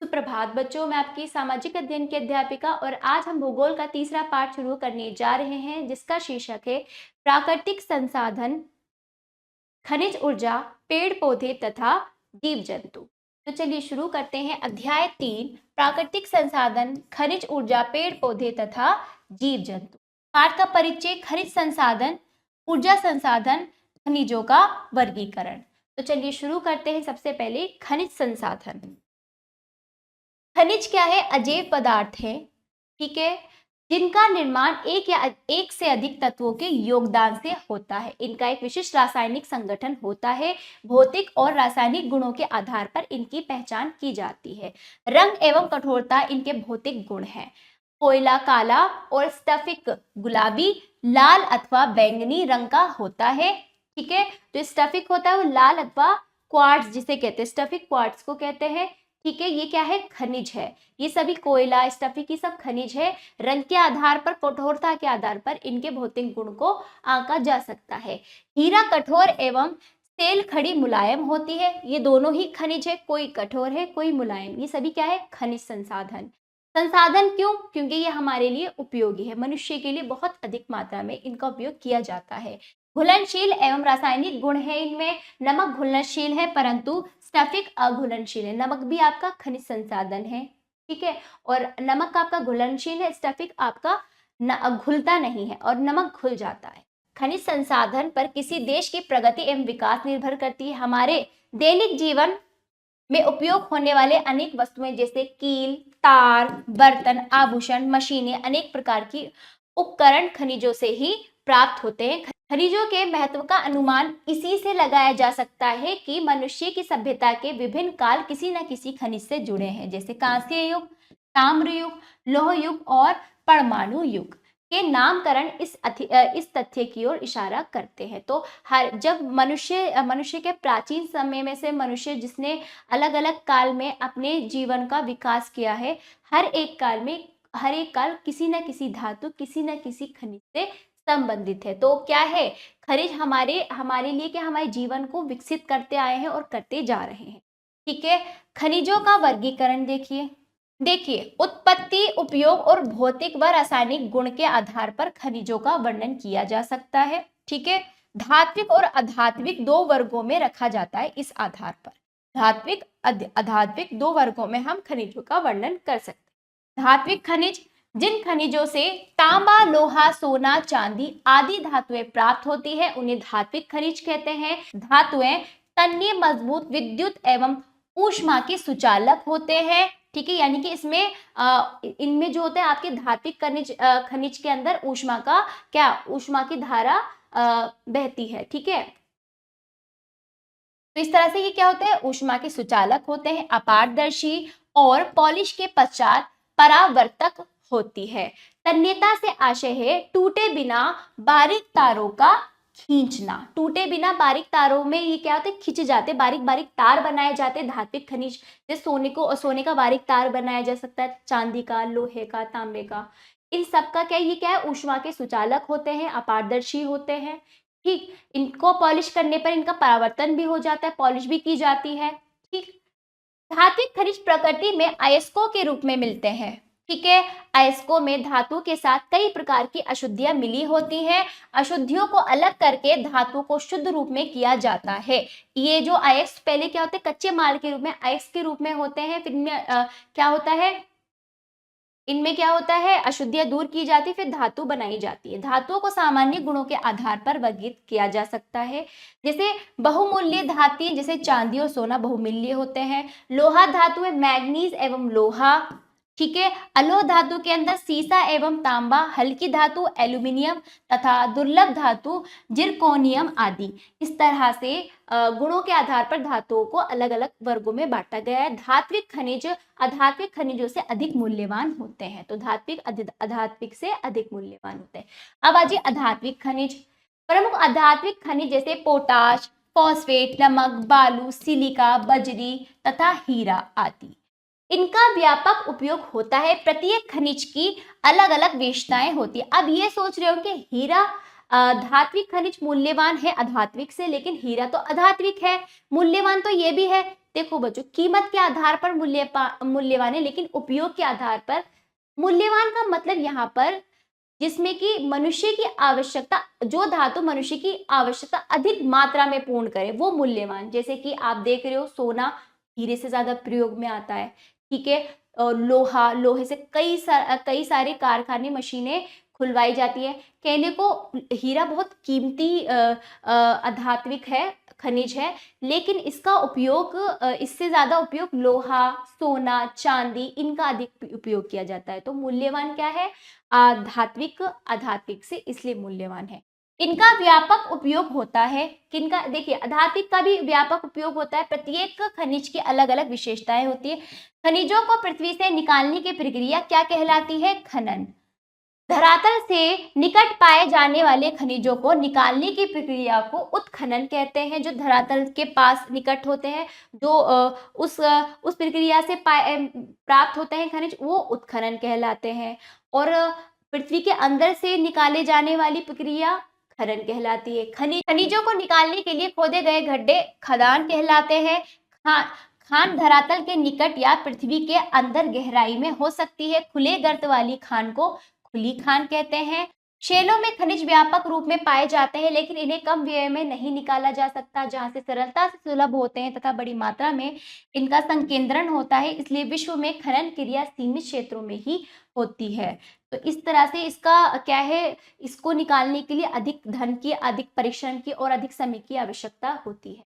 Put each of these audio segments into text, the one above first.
सुप्रभात बच्चों, मैं आपकी सामाजिक अध्ययन की अध्यापिका और आज हम भूगोल का तीसरा पाठ शुरू करने जा रहे हैं जिसका शीर्षक है प्राकृतिक संसाधन, खनिज ऊर्जा, पेड़ पौधे तथा जीव जंतु। तो चलिए शुरू करते हैं। अध्याय 3 प्राकृतिक संसाधन, खनिज ऊर्जा, पेड़ पौधे तथा जीव जंतु। पाठ का परिचय, खनिज संसाधन, ऊर्जा संसाधन, खनिजों का वर्गीकरण। तो चलिए शुरू करते हैं। सबसे पहले खनिज संसाधन। खनिज क्या है? अजैव पदार्थ है, ठीक है, जिनका निर्माण एक से अधिक तत्वों के योगदान से होता है। इनका एक विशिष्ट रासायनिक संगठन होता है। भौतिक और रासायनिक गुणों के आधार पर इनकी पहचान की जाती है। रंग एवं कठोरता इनके भौतिक गुण हैं। कोयला काला और स्फटिक गुलाबी, लाल अथवा बैंगनी रंग का होता है, ठीक है। जो स्फटिक होता है वो लाल अथवा क्वार्ट्ज जिसे कहते हैं, स्फटिक क्वार्ट्ज को कहते हैं, ठीक है। ये क्या है? खनिज है। ये सभी कोयला, स्फटिक की सब खनिज है। रंग के आधार पर, कठोरता के आधार पर इनके भौतिक गुण को आंका जा सकता है। हीरा कठोर एवं तेल खड़ी मुलायम होती है। ये दोनों ही खनिज है, कोई कठोर है कोई मुलायम। ये सभी क्या है? खनिज संसाधन। संसाधन क्यों? क्योंकि ये हमारे लिए उपयोगी है। मनुष्य के लिए बहुत अधिक मात्रा में इनका उपयोग किया जाता है। घुलनशील एवं रासायनिक गुण है इनमें। नमक घुलनशील है परंतु स्फटिक अघुलनशील है। नमक भी आपका खनिज संसाधन है, ठीक है, और नमक आपका घुलनशील है, स्फटिक आपका घुलता नहीं है और नमक घुल जाता है। खनिज संसाधन पर किसी देश की प्रगति एवं विकास निर्भर करती है। हमारे दैनिक जीवन में उपयोग होने वाले अनेक वस्तुएं जैसे कील, तार, बर्तन, आभूषण, मशीनें, अनेक प्रकार की उपकरण खनिजों से ही प्राप्त होते हैं। खनिजों के महत्व का अनुमान इसी से लगाया जा सकता है कि मनुष्य की सभ्यता के विभिन्न काल किसी न किसी खनिज से जुड़े हैं, जैसे कांस्य युग, ताम्र युग, लौह युग और परमाणु युग के नामकरण इस तथ्य की ओर इशारा करते हैं। तो हर जब मनुष्य के प्राचीन समय में से मनुष्य जिसने अलग अलग काल में अपने जीवन का विकास किया है, हर एक काल किसी न किसी धातु, किसी न किसी खनिज से संबंधित है। तो क्या है? खनिज हमारे लिए क्या, हमारे जीवन को विकसित करते आए हैं और करते जा रहे हैं, ठीक है। खनिजों का वर्गीकरण देखिए उत्पत्ति, उपयोग और भौतिक व रासायनिक गुण के आधार पर खनिजों का वर्णन किया जा सकता है, ठीक है। धात्विक और अधात्विक दो वर्गों में रखा जाता है। इस आधार पर धात्विक अधात्विक दो वर्गों में हम खनिजों का वर्णन कर सकते हैं। धात्विक खनिज, जिन खनिजों से तांबा, लोहा, सोना, चांदी आदि धातुएं प्राप्त होती है उन्हें धात्विक खनिज कहते हैं। धातुएं तन्य, मजबूत, विद्युत एवं ऊष्मा के सुचालक होते हैं, ठीक है। यानी कि इनमें जो होता है आपके धात्विक खनिज के अंदर ऊष्मा की धारा बहती है, ठीक है। तो इस तरह से ये क्या होते हैं? ऊष्मा के सुचालक होते हैं। अपारदर्शी और पॉलिश के पश्चात परावर्तक होती है। तन्यता से आशय है टूटे बिना बारीक तारों का खींचना। टूटे बिना बारीक तारों में ये क्या होते हैं? खिंच जाते, बारीक बारीक तार बनाए जाते हैं। धात्विक खनिज जैसे सोने का बारीक तार बनाया जा सकता है, चांदी का, लोहे का, तांबे का। इन सब का क्या है? ऊष्मा के सुचालक होते हैं, अपारदर्शी होते हैं, ठीक। इनको पॉलिश करने पर इनका परावर्तन भी हो जाता है, पॉलिश भी की जाती है, ठीक। धात्विक खनिज प्रकृति में अयस्कों के रूप में मिलते हैं, ठीक है। अयस्कों में धातु के साथ कई प्रकार की अशुद्धियां मिली होती हैं। अशुद्धियों को अलग करके धातु को शुद्ध रूप में किया जाता है। ये जो अयस्क पहले क्या होते हैं? कच्चे माल के रूप में, अयस्क के रूप में होते हैं। फिर इनमें क्या होता है? अशुद्धियां दूर की जाती, फिर धातु बनाई जाती है। धातुओं को सामान्य गुणों के आधार पर वर्गीकृत किया जा सकता है। जैसे बहुमूल्य धातु, जैसे चांदी और सोना बहुमूल्य होते हैं। लोहा धातु है मैग्नीज एवं लोहा, ठीक है। अलोह धातु के अंदर सीसा एवं तांबा, हल्की धातु एल्यूमिनियम तथा दुर्लभ धातु जिरकोनियम आदि। इस तरह से गुणों के आधार पर धातुओं को अलग अलग वर्गों में बांटा गया है। धात्विक खनिज अधात्विक खनिजों से अधिक मूल्यवान होते हैं। तो धात्विक अधात्विक से अधिक मूल्यवान होते हैं। अब आ जाइए अधात्विक खनिज। प्रमुख अधात्विक खनिज जैसे पोटाश, फॉस्फेट, नमक, बालू, सिलिका, बजरी तथा हीरा आदि। इनका व्यापक उपयोग होता है। प्रत्येक खनिज की अलग अलग विशेषताएं होती है। अब ये सोच रहे हो कि हीरा धात्विक खनिज मूल्यवान है अधात्विक से, लेकिन हीरा तो अधात्विक है, मूल्यवान तो ये भी है। देखो बच्चों, कीमत के आधार पर मूल्यवान है, लेकिन उपयोग के आधार पर मूल्यवान का मतलब यहाँ पर जिसमें कि मनुष्य की आवश्यकता, जो धातु मनुष्य की आवश्यकता अधिक मात्रा में पूर्ण करे वो मूल्यवान। जैसे कि आप देख रहे हो सोना हीरे से ज्यादा प्रयोग में आता है, ठीक है। और लोहा, लोहे से कई सारे कारखाने, मशीनें खुलवाई जाती है। कहने को हीरा बहुत कीमती अधात्विक है, खनिज है, लेकिन इसका उपयोग इससे ज्यादा उपयोग लोहा, सोना, चांदी, इनका अधिक उपयोग किया जाता है। तो मूल्यवान क्या है? आध्यात्मिक, आध्यात्मिक से इसलिए मूल्यवान है। इनका व्यापक उपयोग होता है। किनका? देखिए, आध्यात्मिक का भी व्यापक उपयोग होता है। प्रत्येक खनिज की अलग अलग विशेषताएं होती है। खनिजों को पृथ्वी से निकालने की प्रक्रिया क्या कहलाती है? खनन। धरातल से निकट पाए जाने वाले खनिजों को निकालने की प्रक्रिया को उत्खनन कहते हैं। जो धरातल के पास निकट होते हैं, जो उस प्रक्रिया से प्राप्त होते हैं खनिज, वो उत्खनन कहलाते हैं। और पृथ्वी के अंदर से निकाले जाने वाली प्रक्रिया खनन कहलाती है। खनिजों को निकालने के लिए खोदे गए गड्ढे खदान कहलाते हैं। खान धरातल के निकट या पृथ्वी के अंदर गहराई में हो सकती है। खुले गर्त वाली खान को खुली खान कहते हैं। शैलों में खनिज व्यापक रूप में पाए जाते हैं, लेकिन इन्हें कम व्यय में नहीं निकाला जा सकता। जहां से सरलता से सुलभ होते हैं तथा बड़ी मात्रा में इनका संकेंद्रण होता है, इसलिए विश्व में खनन क्रिया सीमित क्षेत्रों में ही होती है। तो इस तरह से इसका क्या है, इसको निकालने के लिए अधिक धन की, अधिक परिश्रम की और अधिक समय की आवश्यकता होती है।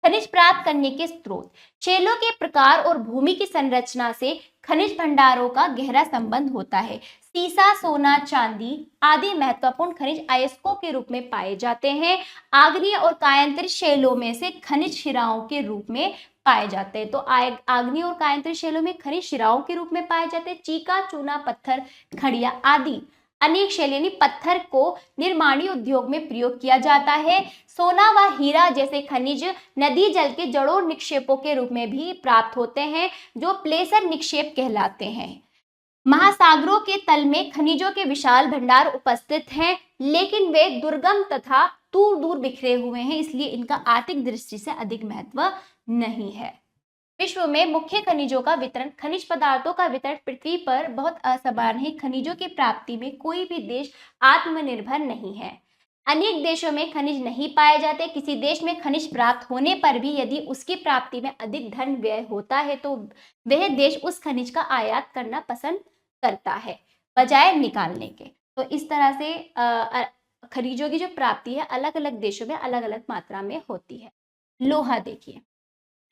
खनिज प्राप्त करने के स्रोत। शैलों के प्रकार और भूमि की संरचना से खनिज भंडारों का गहरा संबंध होता है। सीसा, सोना, चांदी आदि महत्वपूर्ण खनिज अयस्कों के रूप में पाए जाते हैं। आग्नेय और कायांतरित शैलों में से खनिज शिराओं के रूप में पाए जाते हैं। तो आग्नेय और कायांतरित शैलों में खनिज शिराओं के रूप में पाए जाते हैं। चीका, चूना पत्थर, खड़िया आदि अनेक शैल यानी पत्थर को निर्माणी उद्योग में प्रयोग किया जाता है। सोना व हीरा जैसे खनिज नदी जल के जड़ों निक्षेपों के रूप में भी प्राप्त होते हैं, जो प्लेसर निक्षेप कहलाते हैं। महासागरों के तल में खनिजों के विशाल भंडार उपस्थित हैं, लेकिन वे दुर्गम तथा दूर दूर बिखरे हुए हैं, इसलिए इनका आर्थिक दृष्टि से अधिक महत्व नहीं है। विश्व में मुख्य खनिजों का वितरण। खनिज पदार्थों का वितरण पृथ्वी पर बहुत असमान है। खनिजों की प्राप्ति में कोई भी देश आत्मनिर्भर नहीं है। अनेक देशों में खनिज नहीं पाए जाते। किसी देश में खनिज प्राप्त होने पर भी यदि उसकी प्राप्ति में अधिक धन व्यय होता है तो वह देश उस खनिज का आयात करना पसंद करता है बजाय निकालने के। तो इस तरह से खनिजों की जो प्राप्ति है अलग अलग देशों में अलग अलग मात्रा में होती है। लोहा देखिए,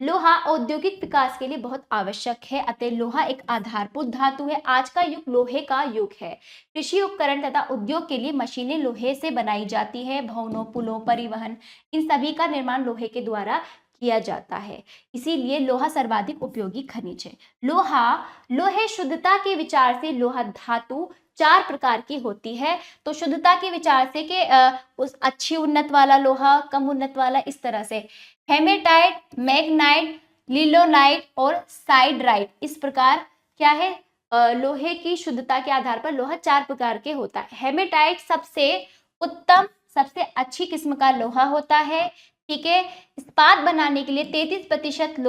लोहा औद्योगिक विकास के लिए बहुत आवश्यक है, अतः लोहा एक आधारभूत धातु है। आज का युग लोहे का युग है। कृषि उपकरण तथा उद्योग के लिए मशीनें लोहे से बनाई जाती है। भवनों, पुलों, परिवहन, इन सभी का निर्माण लोहे के द्वारा किया जाता है। इसीलिए लोहा सर्वाधिक उपयोगी खनिज है। लोहे शुद्धता के विचार से लोहा धातु 4 प्रकार की होती है। तो शुद्धता के विचार से कि उस अच्छी उन्नत वाला लोहा, कम उन्नत वाला, इस तरह से हेमेटाइट, मैग्नाइट, लिलोनाइट और साइडराइट, इस प्रकार क्या है, लोहे की शुद्धता के आधार पर लोहा 4 प्रकार के होता है। हेमेटाइट सबसे उत्तम, सबसे अच्छी किस्म का लोहा होता है, ठीक है। इस्पात बनाने के लिए 33%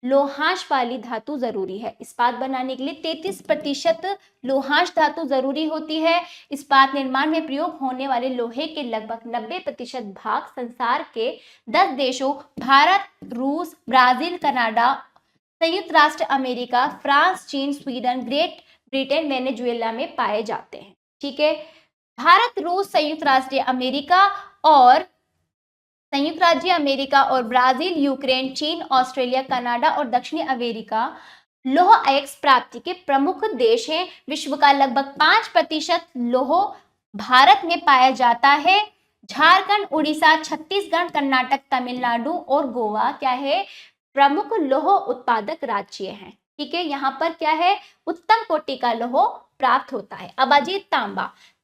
लोहांश वाली धातु जरूरी है। इस्पात बनाने के लिए 33% लोहांश धातु जरूरी होती है। इस्पात निर्माण में प्रयोग होने वाले लोहे के लगभग 90% भाग संसार के 10 देशों भारत, रूस, ब्राजील, कनाडा, संयुक्त राष्ट्र अमेरिका, फ्रांस, चीन, स्वीडन, ग्रेट ब्रिटेन, वेनेजुएला में पाए जाते हैं, ठीक है। भारत, रूस, संयुक्त राज्य अमेरिका और ब्राजील, यूक्रेन, चीन, ऑस्ट्रेलिया, कनाडा और दक्षिणी अमेरिका लौह अयस्क प्राप्ति के प्रमुख देश हैं। विश्व का लगभग 5% लौह भारत में पाया जाता है। झारखंड, उड़ीसा, छत्तीसगढ़, कर्नाटक, तमिलनाडु और गोवा क्या है, प्रमुख लौह उत्पादक राज्य हैं, ठीक है। यहाँ पर क्या है, उत्तम कोटि का लौह प्राप्त होता है। अब अजीत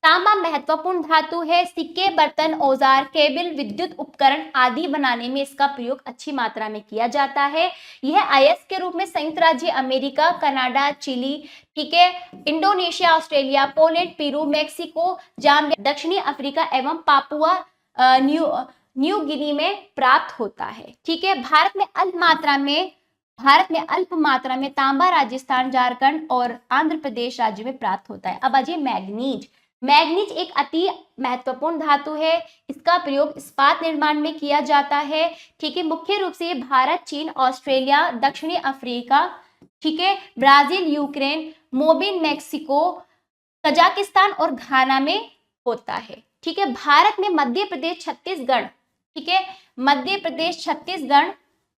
तांबा महत्वपूर्ण धातु है। सिक्के, बर्तन, औजार, केबल, विद्युत उपकरण आदि बनाने में इसका प्रयोग अच्छी मात्रा में किया जाता है। यह अयस्क के रूप में संयुक्त राज्य अमेरिका, कनाडा, चिली, ठीक है, Indonesia, Australia, Poland, Peru, Mexico, Zambia, दक्षिणी अफ्रीका एवं पापुआ न्यू गिनी में प्राप्त होता है। ठीक है, भारत में अल्प मात्रा में तांबा राजस्थान, झारखंड और आंध्र प्रदेश राज्य में प्राप्त होता है। अब आ जाइए मैग्नीज। मैग्नीज एक अति महत्वपूर्ण धातु है। इसका प्रयोग इस्पात निर्माण में किया जाता है। ठीक है, मुख्य रूप से भारत, चीन, ऑस्ट्रेलिया, दक्षिणी अफ्रीका, ठीक है, Brazil, Ukraine, Mobin, Mexico, Kazakhstan और घाना में होता है। ठीक है, भारत में मध्य प्रदेश, छत्तीसगढ़, ठीक है, मध्य प्रदेश, छत्तीसगढ़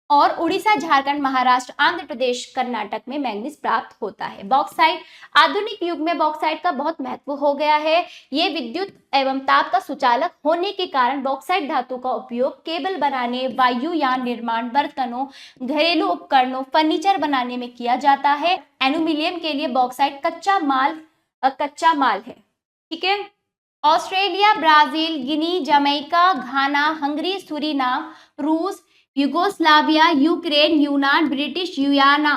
और उड़ीसा, झारखंड, महाराष्ट्र, आंध्र प्रदेश, कर्नाटक में मैग्नीज प्राप्त होता है। बॉक्साइट, आधुनिक युग में बॉक्साइट का बहुत महत्व हो गया है। ये विद्युत एवं ताप का सुचालक होने के कारण बॉक्साइट धातु का उपयोग केबल बनाने, वायुयान निर्माण, बर्तनों, घरेलू उपकरणों, फर्नीचर बनाने में किया जाता है। एल्यूमिनियम के लिए बॉक्साइट कच्चा माल है। ठीक है, ऑस्ट्रेलिया, ब्राजील, गिनी, जमैका, घाना, हंगरी, सूरीनाम, रूस, यूगोस्लाविया, यूक्रेन, यूनान, ब्रिटिश गुयाना,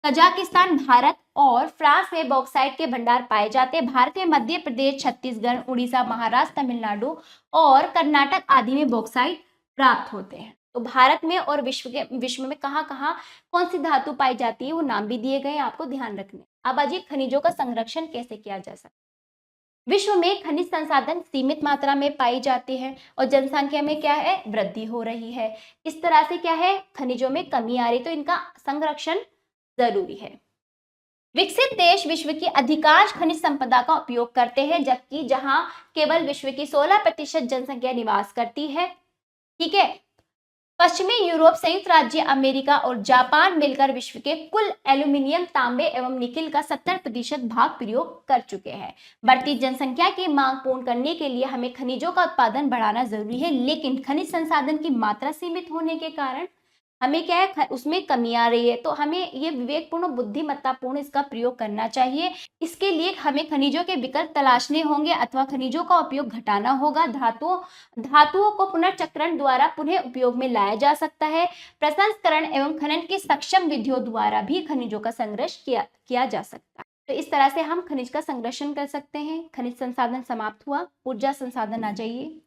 कजाकिस्तान, भारत और फ्रांस में बॉक्साइट के भंडार पाए जाते हैं। भारत में मध्य प्रदेश, छत्तीसगढ़, उड़ीसा, महाराष्ट्र, तमिलनाडु और कर्नाटक आदि में बॉक्साइट प्राप्त होते हैं। तो भारत में और विश्व में कहाँ कहाँ कौन सी धातु पाई जाती है वो नाम भी दिए गए, आपको ध्यान रखने। अब आइए खनिजों का संरक्षण कैसे किया जा सकता है। विश्व में खनिज संसाधन सीमित मात्रा में पाई जाती है और जनसंख्या में क्या है, वृद्धि हो रही है। इस तरह से क्या है, खनिजों में कमी आ रही, तो इनका संरक्षण जरूरी है। विकसित देश विश्व की अधिकांश खनिज संपदा का उपयोग करते हैं, जबकि जहां केवल विश्व की 16% जनसंख्या निवास करती है। ठीक है, पश्चिमी यूरोप, संयुक्त राज्य अमेरिका और जापान मिलकर विश्व के कुल एल्यूमिनियम, तांबे एवं निकिल का 70% भाग प्रयोग कर चुके हैं। बढ़ती जनसंख्या की मांग पूर्ण करने के लिए हमें खनिजों का उत्पादन बढ़ाना जरूरी है, लेकिन खनिज संसाधन की मात्रा सीमित होने के कारण हमें क्या है, उसमें कमी आ रही है। तो हमें ये विवेकपूर्ण, बुद्धिमत्तापूर्ण इसका प्रयोग करना चाहिए। इसके लिए हमें खनिजों के विकल्प तलाशने होंगे अथवा खनिजों का उपयोग घटाना होगा। धातुओं को पुनर्चक्रण द्वारा पुनः उपयोग में लाया जा सकता है। प्रसंस्करण एवं खनन की सक्षम विधियों द्वारा भी खनिजों का संग्रह किया जा सकता है। तो इस तरह से हम खनिज का संरक्षण कर सकते हैं। खनिज संसाधन समाप्त हुआ। ऊर्जा संसाधन आ जाइए।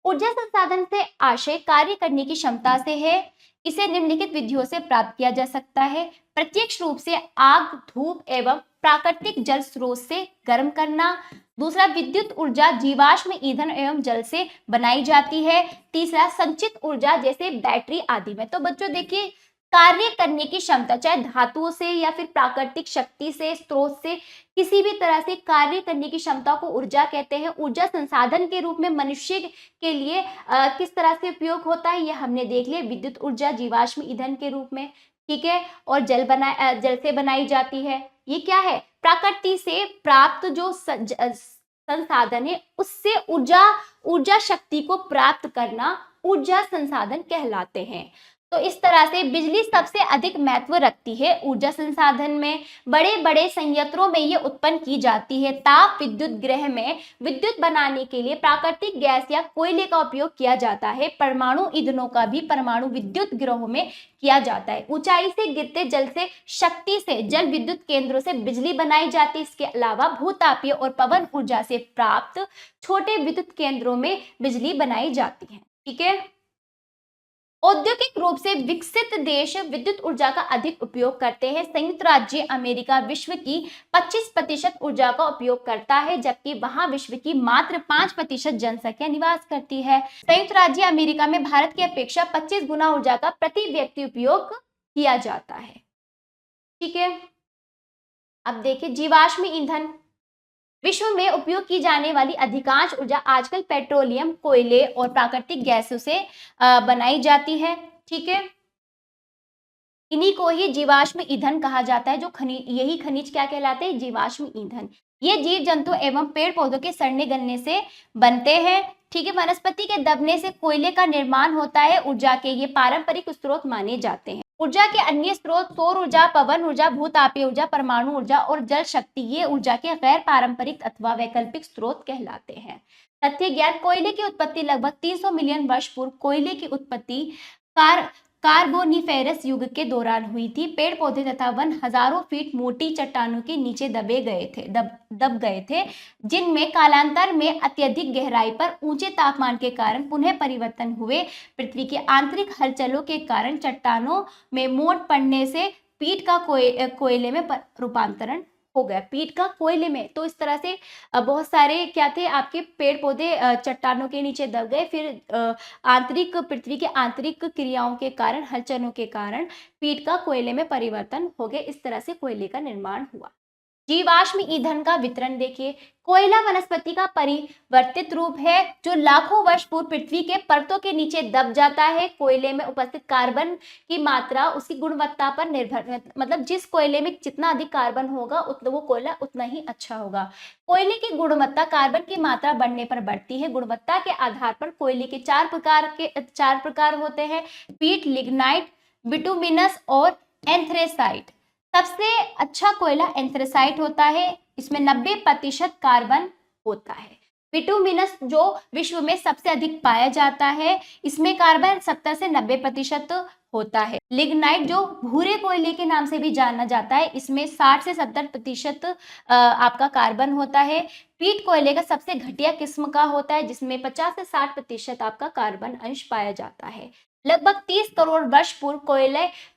ऊर्जा संसाधन से आशय कार्य करने की क्षमता से है। इसे निम्नलिखित विधियों से प्राप्त किया जा सकता है। प्रत्यक्ष रूप से आग, धूप एवं प्राकृतिक जल स्रोत से गर्म करना। दूसरा, विद्युत ऊर्जा जीवाश्म ईंधन एवं जल से बनाई जाती है। तीसरा, संचित ऊर्जा जैसे बैटरी आदि में। तो बच्चों देखिए, कार्य करने की क्षमता, चाहे धातुओं से या फिर प्राकृतिक शक्ति से, स्रोत से, किसी भी तरह से कार्य करने की क्षमता को ऊर्जा कहते हैं। ऊर्जा संसाधन के रूप में मनुष्य के लिए किस तरह से उपयोग होता है, ये हमने देख लिया। विद्युत ऊर्जा जीवाश्म ईंधन के रूप में, ठीक है, और जल से बनाई जाती है। ये क्या है, प्रकृति से प्राप्त जो संसाधन है उससे ऊर्जा शक्ति को प्राप्त करना ऊर्जा संसाधन कहलाते हैं। तो इस तरह से बिजली सबसे अधिक महत्व रखती है ऊर्जा संसाधन में। बड़े बड़े संयंत्रों में ये उत्पन्न की जाती है। ताप विद्युत गृह में विद्युत बनाने के लिए प्राकृतिक गैस या कोयले का उपयोग किया जाता है। परमाणु ईंधनों का भी परमाणु विद्युत गृहों में किया जाता है। ऊंचाई से गिरते जल से शक्ति से जल विद्युत केंद्रों से बिजली बनाई जाती है। इसके अलावा भूतापीय और पवन ऊर्जा से प्राप्त छोटे विद्युत केंद्रों में बिजली बनाई जाती है। ठीक है, औद्योगिक रूप से विकसित देश विद्युत ऊर्जा का अधिक उपयोग करते हैं। संयुक्त राज्य अमेरिका विश्व की 25% ऊर्जा का उपयोग करता है, जबकि वहां विश्व की मात्र 5% जनसंख्या निवास करती है। संयुक्त राज्य अमेरिका में भारत की अपेक्षा 25 गुना ऊर्जा का प्रति व्यक्ति उपयोग किया जाता है। ठीक है, अब देखिए जीवाश्म ईंधन। विश्व में उपयोग की जाने वाली अधिकांश ऊर्जा आजकल पेट्रोलियम, कोयले और प्राकृतिक गैसों से बनाई जाती है। ठीक है, इन्हीं को ही जीवाश्म ईंधन कहा जाता है। यही खनिज क्या कहलाते हैं, जीवाश्म ईंधन। ये जीव जंतु एवं पेड़ पौधों के सड़ने गलने से बनते हैं। ठीक है, वनस्पति के दबने से कोयले का निर्माण होता है। ऊर्जा के ये पारंपरिक स्रोत माने जाते हैं। ऊर्जा के अन्य स्रोत सौर ऊर्जा, पवन ऊर्जा, भूतापीय ऊर्जा, परमाणु ऊर्जा और जल शक्ति ये ऊर्जा के गैर पारंपरिक अथवा वैकल्पिक स्रोत कहलाते हैं। तथ्य ज्ञान। कोयले की उत्पत्ति लगभग 300 मिलियन वर्ष पूर्व कोयले की उत्पत्ति कार्बोनिफेरस युग के दौरान हुई थी। पेड़ पौधे तथा वन हजारों फीट मोटी चट्टानों के नीचे दब गए थे, जिनमें कालांतर में अत्यधिक गहराई पर ऊंचे तापमान के कारण पुनः परिवर्तन हुए। पृथ्वी के आंतरिक हलचलों के कारण चट्टानों में मोड़ पड़ने से पीट का कोयले में रूपांतरण हो गया। पीट का कोयले में, तो इस तरह से बहुत सारे क्या थे आपके पेड़ पौधे चट्टानों के नीचे दब गए, फिर आंतरिक पृथ्वी के आंतरिक क्रियाओं के कारण, हलचलों के कारण पीट का कोयले में परिवर्तन हो गया। इस तरह से कोयले का निर्माण हुआ। जीवाश्म ईंधन का वितरण देखिए। कोयला वनस्पति का परिवर्तित रूप है जो लाखों वर्ष पूर्व पृथ्वी के परतों के नीचे दब जाता है। कोयले में उपस्थित कार्बन की मात्रा उसकी गुणवत्ता पर निर्भर, मतलब जिस कोयले में जितना अधिक कार्बन होगा वो कोयला उतना ही अच्छा होगा। कोयले की गुणवत्ता कार्बन की मात्रा बढ़ने पर बढ़ती है। गुणवत्ता के आधार पर कोयले के चार प्रकार होते हैं: पीट, लिग्नाइट, बिटुमिनस और एंथ्रेसाइट। सबसे अच्छा कोयला एंथ्रेसाइट होता है, इसमें 90% कार्बन होता है। बिटुमिनस जो विश्व में सबसे अधिक पाया जाता है, इसमें कार्बन 70 से 90% होता है। लिग्नाइट जो भूरे कोयले के नाम से भी जाना जाता है, इसमें 60 से 70% आपका कार्बन होता है। पीट कोयले का सबसे घटिया किस्म का होता है, जिसमें 50 से 60% आपका कार्बन अंश पाया जाता है। लगभग 30 करोड़ वर्ष पूर्व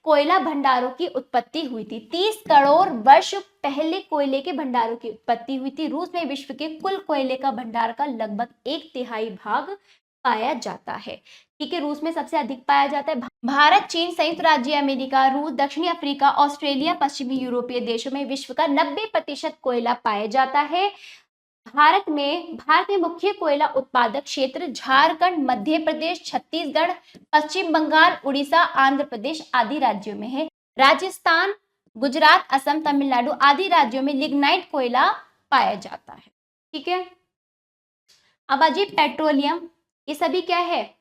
कोयला भंडारों की उत्पत्ति हुई थी। 30 करोड़ वर्ष पहले कोयले के भंडारों की उत्पत्ति हुई थी। रूस में विश्व के कुल कोयले का भंडार का लगभग 1/3 भाग पाया जाता है। ठीक है, रूस में सबसे अधिक पाया जाता है। भारत, चीन, संयुक्त राज्य अमेरिका, रूस, दक्षिणी अफ्रीका, ऑस्ट्रेलिया, पश्चिमी यूरोपीय देशों में विश्व का 90% कोयला पाया जाता है। भारत में मुख्य कोयला उत्पादक क्षेत्र झारखंड, मध्य प्रदेश, छत्तीसगढ़, पश्चिम बंगाल, उड़ीसा, आंध्र प्रदेश आदि राज्यों में है। राजस्थान, गुजरात, असम, तमिलनाडु आदि राज्यों में लिग्नाइट कोयला पाया जाता है। ठीक है, अब अजी पेट्रोलियम, ये सभी क्या है?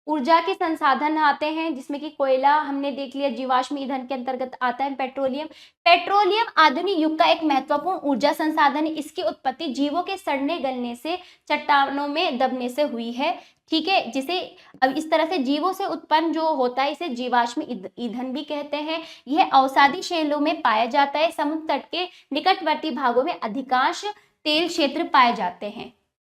ऊर्जा के संसाधन आते हैं, जिसमें कि कोयला हमने देख लिया, जीवाश्म ईंधन के अंतर्गत आता है पेट्रोलियम आधुनिक युग का एक महत्वपूर्ण ऊर्जा संसाधन है। इसकी उत्पत्ति जीवों के सड़ने गलने से, चट्टानों में दबने से हुई है। ठीक है, जिसे अब इस तरह से जीवों से उत्पन्न जो होता है, इसे जीवाश्म ईंधन भी कहते हैं। यह अवसादी शैलों में पाया जाता है। समुद्र तट के निकटवर्ती भागों में अधिकांश तेल क्षेत्र पाए जाते हैं।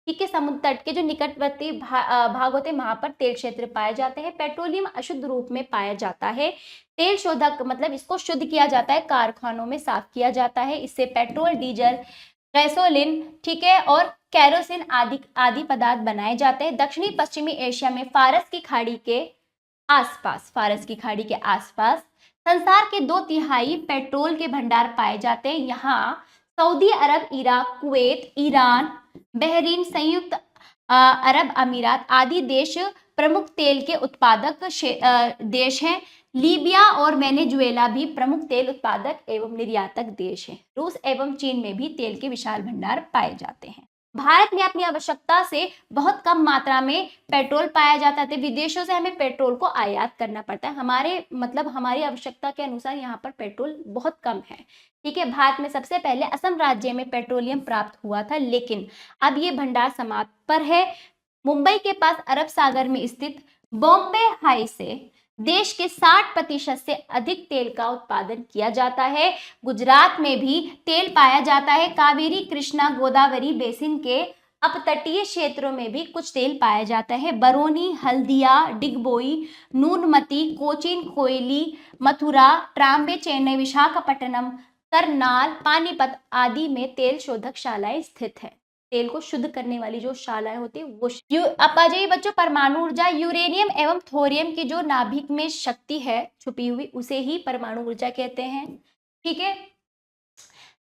ठीक है, समुद्र तट के जो निकटवर्ती भाग होते हैं, वहां पर तेल क्षेत्र पाए जाते हैं। पेट्रोलियम अशुद्ध रूप में पाया जाता है। तेल शोधक, मतलब इसको शुद्ध किया जाता है, कारखानों में साफ किया जाता है। इससे पेट्रोल, डीजल, गैसोलीन, ठीक है, और केरोसिन आदि पदार्थ बनाए जाते हैं। दक्षिणी पश्चिमी एशिया में फारस की खाड़ी के आसपास संसार के 2/3 पेट्रोल के भंडार पाए जाते हैं। यहाँ सऊदी अरब, इराक, कुवैत, ईरान, बहरीन, संयुक्त अरब अमीरात आदि देश प्रमुख तेल के उत्पादक देश हैं। लीबिया और वेनेजुएला भी प्रमुख तेल उत्पादक एवं निर्यातक देश हैं। रूस एवं चीन में भी तेल के विशाल भंडार पाए जाते हैं। भारत में अपनी आवश्यकता से बहुत कम मात्रा में पेट्रोल पाया जाता है। विदेशों से हमें पेट्रोल को आयात करना पड़ता है। हमारी आवश्यकता के अनुसार यहाँ पर पेट्रोल बहुत कम है। ठीक है, भारत में सबसे पहले असम राज्य में पेट्रोलियम प्राप्त हुआ था, लेकिन अब ये भंडार समाप्त पर है। मुंबई के पास अरब सागर में स्थित बॉम्बे हाई से देश के 60% से अधिक तेल का उत्पादन किया जाता है। गुजरात में भी तेल पाया जाता है। कावेरी, कृष्णा, गोदावरी बेसिन के अपतटीय क्षेत्रों में भी कुछ तेल पाया जाता है। बरौनी, हल्दिया, डिगबोई, नूनमती, कोचीन, कोयली, मथुरा, ट्राम्बे, चेन्नई, विशाखापट्टनम, करनाल, पानीपत आदि में तेल शोधक शालाएं स्थित है। तेल को शुद्ध करने वाली जो शालाएं होती है वो। अब आ जाइए बच्चों, परमाणु ऊर्जा। यूरेनियम एवं थोरियम की जो नाभिक में शक्ति है छुपी हुई, उसे ही परमाणु ऊर्जा कहते हैं। ठीक है,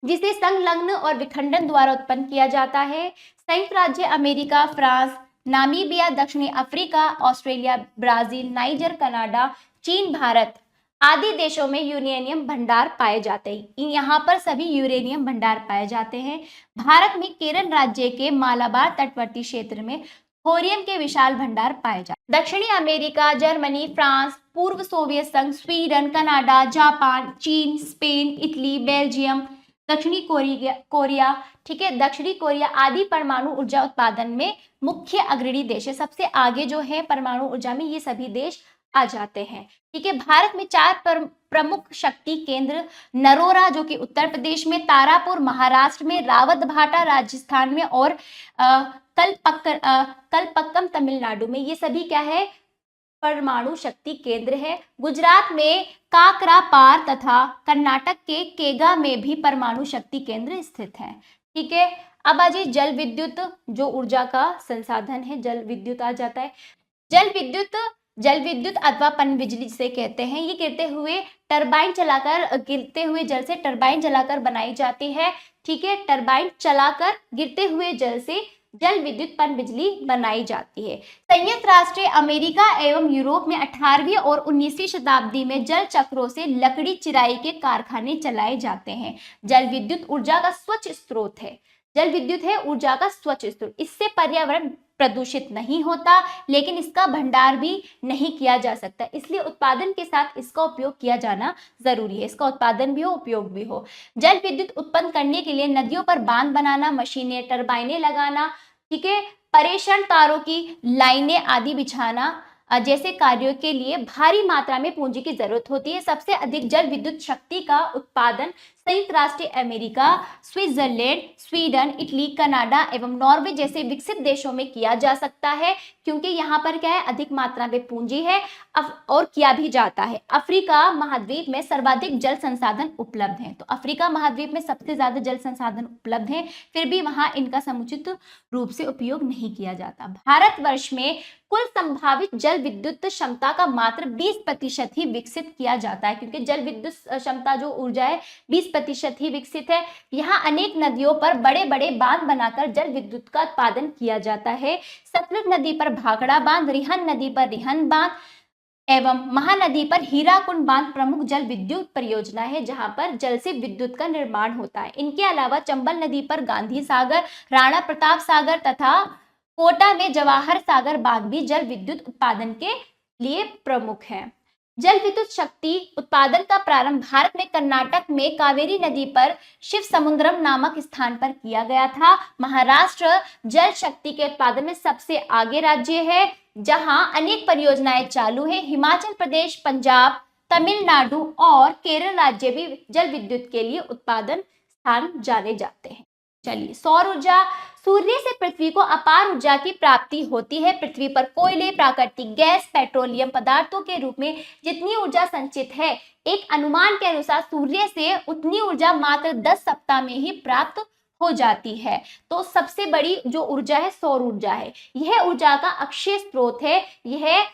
जिसे संलग्न और विखंडन द्वारा उत्पन्न किया जाता है। संयुक्त राज्य अमेरिका, फ्रांस, नामीबिया, दक्षिणी Africa, Australia, Brazil, niger, Canada, चीन, भारत आदि देशों में यूरेनियम भंडार पाए जाते हैं। यहाँ पर सभी यूरेनियम भंडार पाए जाते हैं। भारत में केरल राज्य के मालाबार तटवर्ती क्षेत्र में थोरियम के विशाल भंडार पाए जाते हैं। दक्षिणी अमेरिका, जर्मनी, फ्रांस, पूर्व सोवियत संघ, स्वीडन, कनाडा, जापान, चीन, स्पेन, इटली, बेल्जियम, दक्षिणी कोरिया, ठीक है, दक्षिणी कोरिया आदि परमाणु ऊर्जा उत्पादन में मुख्य अग्रणी देश है। सबसे आगे जो है परमाणु ऊर्जा में, ये सभी देश आ जाते हैं। ठीक है, भारत में 4 प्रमुख शक्ति केंद्र, नरोरा जो कि उत्तर प्रदेश में, तारापुर महाराष्ट्र में, रावतभाटा राजस्थान में और कलपक्कम तमिलनाडु में, ये सभी क्या है, परमाणु शक्ति केंद्र है। गुजरात में काकरापार तथा कर्नाटक के केगा में भी परमाणु शक्ति केंद्र स्थित है। ठीक है, अब आ जाइए जल विद्युत, जो ऊर्जा का संसाधन है, जल विद्युत आ जाता है। जल विद्युत अथवा पनबिजली जिसे कहते हैं, ये गिरते हुए जल से टरबाइन चलाकर बनाई जाती है। ठीक है, टरबाइन चलाकर गिरते हुए जल से जल विद्युत पनबिजली बनाई जाती है। संयुक्त राष्ट्र अमेरिका एवं यूरोप में 18वीं और 19वीं शताब्दी में जल चक्रों से लकड़ी चिराई के कारखाने चलाए जाते हैं। जल विद्युत ऊर्जा का स्वच्छ स्रोत है। जल विद्युत है ऊर्जा का स्वच्छ स्रोत। इससे पर्यावरण प्रदूषित नहीं होता, लेकिन इसका भंडार भी नहीं किया जा सकता, इसलिए उत्पादन के साथ इसका उपयोग किया जाना जरूरी है। इसका उत्पादन भी हो, उपयोग भी हो। जल विद्युत उत्पन्न करने के लिए नदियों पर बांध बनाना, मशीनें, टरबाइनें लगाना, ठीक है, परेषण तारों की लाइनें आदि बिछाना जैसे कार्यों के लिए भारी मात्रा में पूंजी की जरूरत होती है। सबसे अधिक जल विद्युत शक्ति का उत्पादन संयुक्त राष्ट्र America, Switzerland, Sweden, Italy, Canada एवं नॉर्वे जैसे विकसित देशों में किया जा सकता है, क्योंकि यहाँ पर क्या है, अधिक मात्रा में पूंजी है और किया भी जाता है। अफ्रीका महाद्वीप में सर्वाधिक जल संसाधन उपलब्ध हैं, तो अफ्रीका महाद्वीप में सबसे ज्यादा जल संसाधन उपलब्ध हैं, फिर भी वहां इनका समुचित रूप से उपयोग नहीं किया जाता। भारतवर्ष में कुल संभावित जल विद्युत क्षमता का मात्र 20% ही विकसित किया जाता है, क्योंकि जल विद्युत क्षमता जो ऊर्जा है 20% ही विकसित है। यहाँ अनेक नदियों पर बड़े बड़े बांध बनाकर जल विद्युत का उत्पादन किया जाता है। सतलुज नदी पर भाखड़ा बांध, रिहन नदी पर रिहन बांध एवं महानदी पर हीराकुंड बांध प्रमुख जल विद्युत परियोजना है, जहां पर जल से विद्युत का निर्माण होता है। इनके अलावा चंबल नदी पर गांधी सागर, राणा प्रताप सागर तथा कोटा में जवाहर सागर बांध भी जल विद्युत उत्पादन के लिए प्रमुख है। जल विद्युत शक्ति उत्पादन का प्रारंभ भारत में कर्नाटक में कावेरी नदी पर शिव समुद्रम नामक स्थान पर किया गया था। महाराष्ट्र जल शक्ति के उत्पादन में सबसे आगे राज्य है, जहां अनेक परियोजनाएं चालू है। हिमाचल प्रदेश, पंजाब, तमिलनाडु और केरल राज्य भी जल विद्युत के लिए उत्पादन स्थान जाने जाते हैं। चलिए, सौर ऊर्जा। सूर्य से पृथ्वी को अपार ऊर्जा की प्राप्ति होती है। पृथ्वी पर कोयले, प्राकृतिक गैस, पेट्रोलियम पदार्थों के रूप में जितनी ऊर्जा संचित है, एक अनुमान के अनुसार सूर्य से उतनी ऊर्जा मात्र 10 सप्ताह में ही प्राप्त हो जाती है। तो सबसे बड़ी जो ऊर्जा है सौर ऊर्जा है। यह ऊर्जा का अक्षय स्रोत है। यह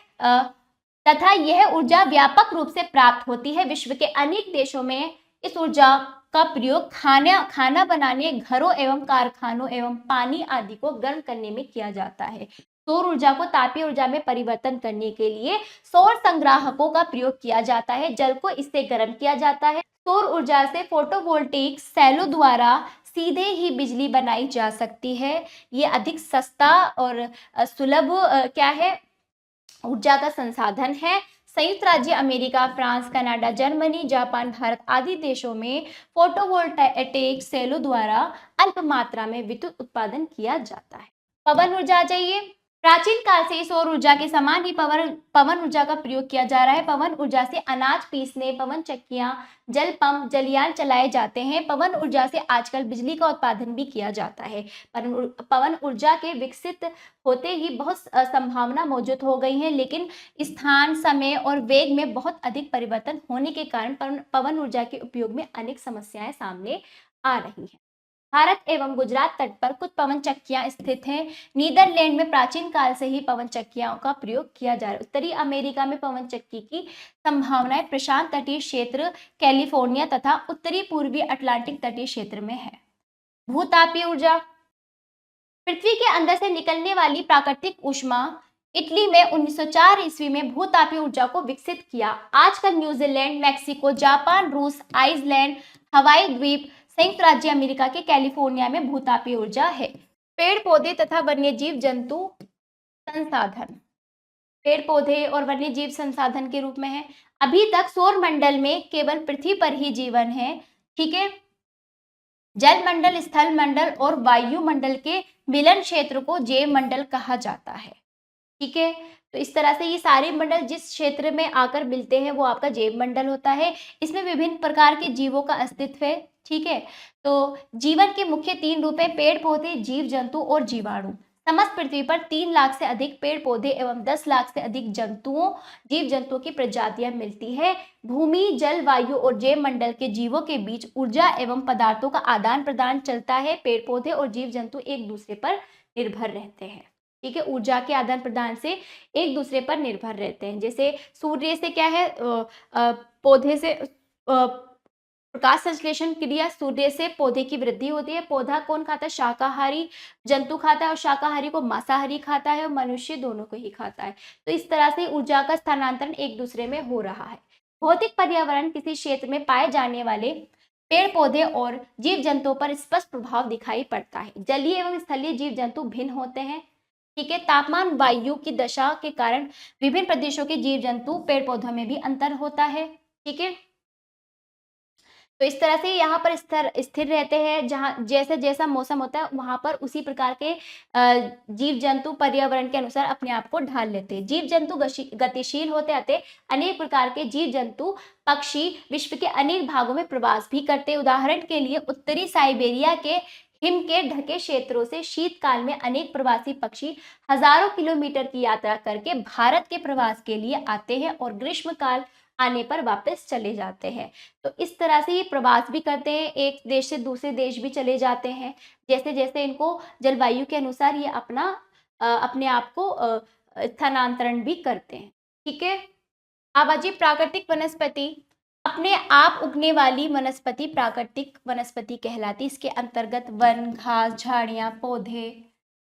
ऊर्जा व्यापक रूप से प्राप्त होती है। विश्व के अनेक देशों में इस ऊर्जा का प्रयोग खाना बनाने, घरों एवं कारखानों एवं पानी आदि को गर्म करने में किया जाता है। सौर ऊर्जा को तापीय ऊर्जा में परिवर्तन करने के लिए सौर संग्राहकों का प्रयोग किया जाता है। जल को इससे गर्म किया जाता है। सौर ऊर्जा से फोटोवोल्टेइक सेलों द्वारा सीधे ही बिजली बनाई जा सकती है। ये अधिक सस्ता और सुलभ क्या है, ऊर्जा का संसाधन है। संयुक्त राज्य America, France, Canada, Germany, Japan, Bharat आदि देशों में फोटोवोल्टाइक सेलों द्वारा अल्प मात्रा में विद्युत उत्पादन किया जाता है। पवन ऊर्जा आ जाइए। प्राचीन काल से सौर ऊर्जा के समान ही पवन ऊर्जा का प्रयोग किया जा रहा है। पवन ऊर्जा से अनाज पीसने, पवन चक्कियां, जल पंप, जलयान चलाए जाते हैं। पवन ऊर्जा से आजकल बिजली का उत्पादन भी किया जाता है। पवन ऊर्जा के विकसित होते ही बहुत संभावना मौजूद हो गई है, लेकिन स्थान, समय और वेग में बहुत अधिक परिवर्तन होने के कारण पवन ऊर्जा के उपयोग में अनेक समस्याएं सामने आ रही हैं। भारत एवं गुजरात तट पर कुछ पवन चक्कियां स्थित हैं। नीदरलैंड में प्राचीन काल से ही पवन चक्कियों का प्रयोग किया जा रहा है। उत्तरी अमेरिका में पवन चक्की की संभावनाएं प्रशांत तटीय क्षेत्र, कैलिफोर्निया तथा उत्तरी पूर्वी अटलांटिक तटीय क्षेत्र में है। भूतापीय ऊर्जा। पृथ्वी के अंदर से निकलने वाली प्राकृतिक ऊष्मा। इटली में 1904 ईस्वी में भूतापीय ऊर्जा को विकसित किया। आजकल न्यूजीलैंड, मैक्सिको, जापान, रूस, आइसलैंड, हवाई द्वीप, संयुक्त राज्य अमेरिका के कैलिफोर्निया में भूतापीय ऊर्जा है। पेड़ पौधे तथा वन्यजीव जंतु संसाधन। पेड़ पौधे और वन्यजीव संसाधन के रूप में है। अभी तक सौर मंडल में केवल पृथ्वी पर ही जीवन है। ठीक है, जल मंडल, स्थल मंडल और वायुमंडल के मिलन क्षेत्र को जैव मंडल कहा जाता है। ठीक है, तो इस तरह से ये सारे मंडल जिस क्षेत्र में आकर मिलते हैं वो आपका जैव मंडल होता है। इसमें विभिन्न प्रकार के जीवों का अस्तित्व है, ठीक है। तो जीवन के मुख्य 3 रूप हैं, पेड़ पौधे, जीव जंतु और जीवाणु। समस्त पृथ्वी पर 3 लाख से अधिक पेड़ पौधे एवं 10 लाख से अधिक जीव जंतुओं की प्रजातियां मिलती है। भूमि, जल, वायु और जैव मंडल के जीवों के बीच ऊर्जा एवं पदार्थों का आदान प्रदान चलता है। पेड़ पौधे और जीव जंतु एक दूसरे पर निर्भर रहते हैं, ठीक है। ऊर्जा के आदान प्रदान से एक दूसरे पर निर्भर रहते हैं। जैसे सूर्य से क्या है, पौधे से प्रकाश संश्लेषण क्रिया, सूर्य से पौधे की वृद्धि होती है। पौधा कौन खाता है? शाकाहारी जंतु खाता है, और शाकाहारी को मांसाहारी खाता है, और मनुष्य दोनों को ही खाता है। तो इस तरह से ऊर्जा का स्थानांतरण एक दूसरे में हो रहा है। भौतिक पर्यावरण किसी क्षेत्र में पाए जाने वाले पेड़ पौधे और जीव जंतुओं पर स्पष्ट प्रभाव दिखाई पड़ता है। जलीय एवं स्थलीय जीव जंतु भिन्न होते हैं, ठीक है। तापमान, वायु की दशा के कारण विभिन्न प्रदेशों के जीव जंतु, पेड़ पौधों में भी अंतर होता है, ठीक है। तो इस तरह से यहाँ पर स्थिर रहते हैं, जहाँ जैसे जैसा मौसम होता है वहां पर उसी प्रकार के जीव जंतु पर्यावरण के अनुसार अपने आप को ढाल लेते हैं। जीव जंतु गतिशील होते आते, अनेक प्रकार के जीव जंतु पक्षी विश्व के अनेक भागों में प्रवास भी करते हैं। उदाहरण के लिए उत्तरी साइबेरिया के हिम के ढके क्षेत्रों से शीतकाल में अनेक प्रवासी पक्षी हजारों किलोमीटर की यात्रा करके भारत के प्रवास के लिए आते हैं और ग्रीष्मकाल आने पर वापस चले जाते हैं। तो इस तरह से ये प्रवास भी करते हैं, एक देश से दूसरे देश भी चले जाते हैं, जैसे जैसे इनको जलवायु के अनुसार ये अपने आप को स्थानांतरण भी करते हैं, ठीक है। आवाजी प्राकृतिक वनस्पति, अपने आप उगने वाली वनस्पति प्राकृतिक वनस्पति कहलाती। इसके अंतर्गत वन, घास, झाड़ियां, पौधे,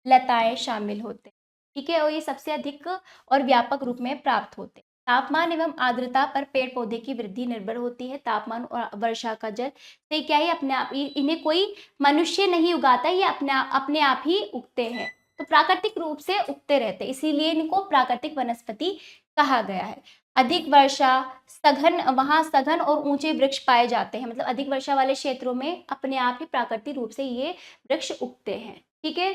लताएं शामिल होते हैं, ठीक है। और ये सबसे अधिक और व्यापक रूप में प्राप्त होते हैं। तापमान एवं आर्द्रता पर पेड़ पौधे की वृद्धि निर्भर होती है। तापमान और वर्षा का जल से क्या है, अपने आप इन्हें कोई मनुष्य नहीं उगाता, ये अपने आप ही उगते हैं। तो प्राकृतिक रूप से उगते रहते, इसीलिए इनको प्राकृतिक वनस्पति कहा गया है। अधिक वर्षा, सघन और ऊंचे वृक्ष पाए जाते हैं, मतलब अधिक वर्षा वाले क्षेत्रों में अपने आप ही प्राकृतिक रूप से ये वृक्ष उगते हैं, ठीक है।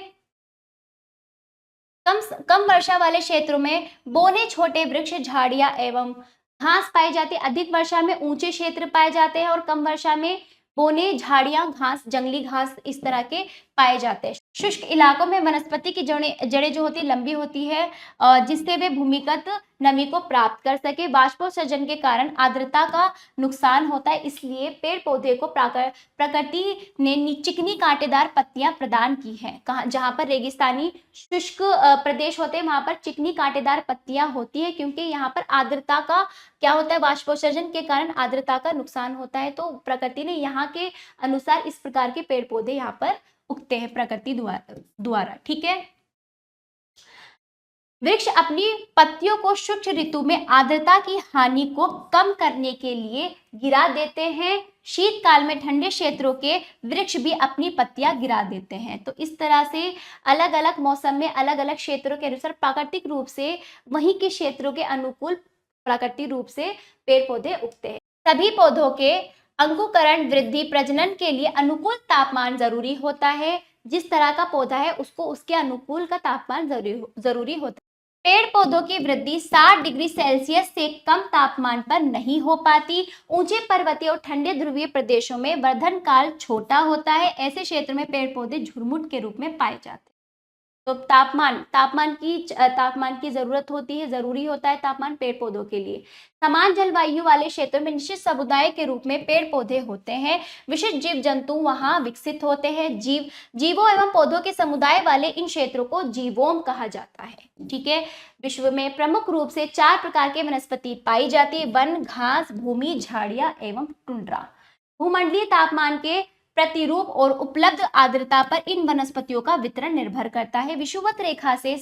कम वर्षा वाले क्षेत्रों में बोने, छोटे वृक्ष, झाड़ियां एवं घास पाई जाती है। अधिक वर्षा में ऊंचे क्षेत्र पाए जाते हैं और कम वर्षा में बोने, झाड़ियां, घास, जंगली घास इस तरह के पाए जाते हैं। शुष्क इलाकों में वनस्पति की जड़ें जो होती लंबी होती है, जिससे वे भूमिगत नमी को प्राप्त कर सके। बाष्पोत्सर्जन के कारण आर्द्रता का नुकसान होता है, इसलिए पेड़ पौधे को प्रकृति ने चिकनी कांटेदार पत्तियां प्रदान की हैं। कहाँ? जहां पर रेगिस्तानी शुष्क प्रदेश होते हैं वहां पर चिकनी कांटेदार पत्तियां होती है, क्योंकि यहाँ पर आर्द्रता का क्या होता है, बाष्पोत्सर्जन के कारण आर्द्रता का नुकसान होता है। तो प्रकृति ने यहाँ के अनुसार इस प्रकार के पेड़ पौधे यहाँ पर उगते हैं प्रकृति द्वारा, ठीक है। वृक्ष अपनी पत्तियों को शुष्क ऋतु में आर्द्रता की हानि को कम करने के लिए गिरा देते हैं। शीतकाल में ठंडे क्षेत्रों के वृक्ष भी अपनी पत्तियां गिरा देते हैं। तो इस तरह से अलग अलग मौसम में अलग अलग क्षेत्रों के अनुसार प्राकृतिक रूप से वहीं के क्षेत्रों के अनुकूल प्राकृतिक रूप से पेड़ पौधे उगते हैं। सभी पौधों के अंकुरण, वृद्धि, प्रजनन के लिए अनुकूल तापमान जरूरी होता है। जिस तरह का पौधा है उसको उसके अनुकूल का तापमान जरूरी होता है। पेड़ पौधों की वृद्धि 60 डिग्री सेल्सियस से कम तापमान पर नहीं हो पाती। ऊंचे पर्वतीय और ठंडे ध्रुवीय प्रदेशों में वर्धन काल छोटा होता है। ऐसे क्षेत्र में पेड़ पौधे झुरमुट के रूप में पाए जाते हैं। तो तापमान की जरूरत होती है, जरूरी होता है तापमान पेड़ पौधों के लिए। समान जलवायु वाले क्षेत्रों में निश्चित समुदाय के रूप में पेड़ पौधे होते हैं। विशिष्ट जीव जंतु वहां विकसित होते हैं। जीवों एवं पौधों के समुदाय वाले इन क्षेत्रों को जीवोम कहा जाता है, ठीक है। विश्व में प्रमुख रूप से 4 प्रकार के वनस्पति पाई जाती है: वन, घास, भूमि, झाड़ियां एवं टुंड्रा। भूमंडलीय तापमान के प्रतिरूप और उपलब्ध आर्द्रता पर इन वनस्पतियों का वितरण निर्भर करता है। विषुवत रेखा से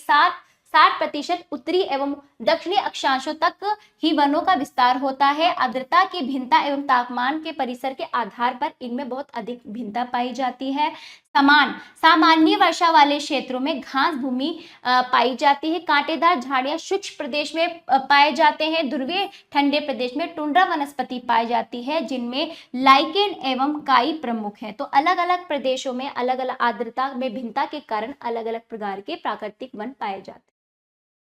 60% उत्तरी एवं दक्षिणी अक्षांशों तक ही वनों का विस्तार होता है। आर्द्रता की भिन्नता एवं तापमान के परिसर के आधार पर इनमें बहुत अधिक भिन्नता पाई जाती है। सामान्य वर्षा वाले क्षेत्रों में घास भूमि पाई जाती है। कांटेदार झाड़ियां शुष्क प्रदेश में पाए जाते हैं। ध्रुवीय ठंडे प्रदेश में टुंड्रा वनस्पति पाई जाती है, जिनमें लाइकेन एवं काई प्रमुख है। तो अलग अलग प्रदेशों में अलग अलग आर्द्रता में भिन्नता के कारण अलग अलग प्रकार के प्राकृतिक वन पाए जाते हैं।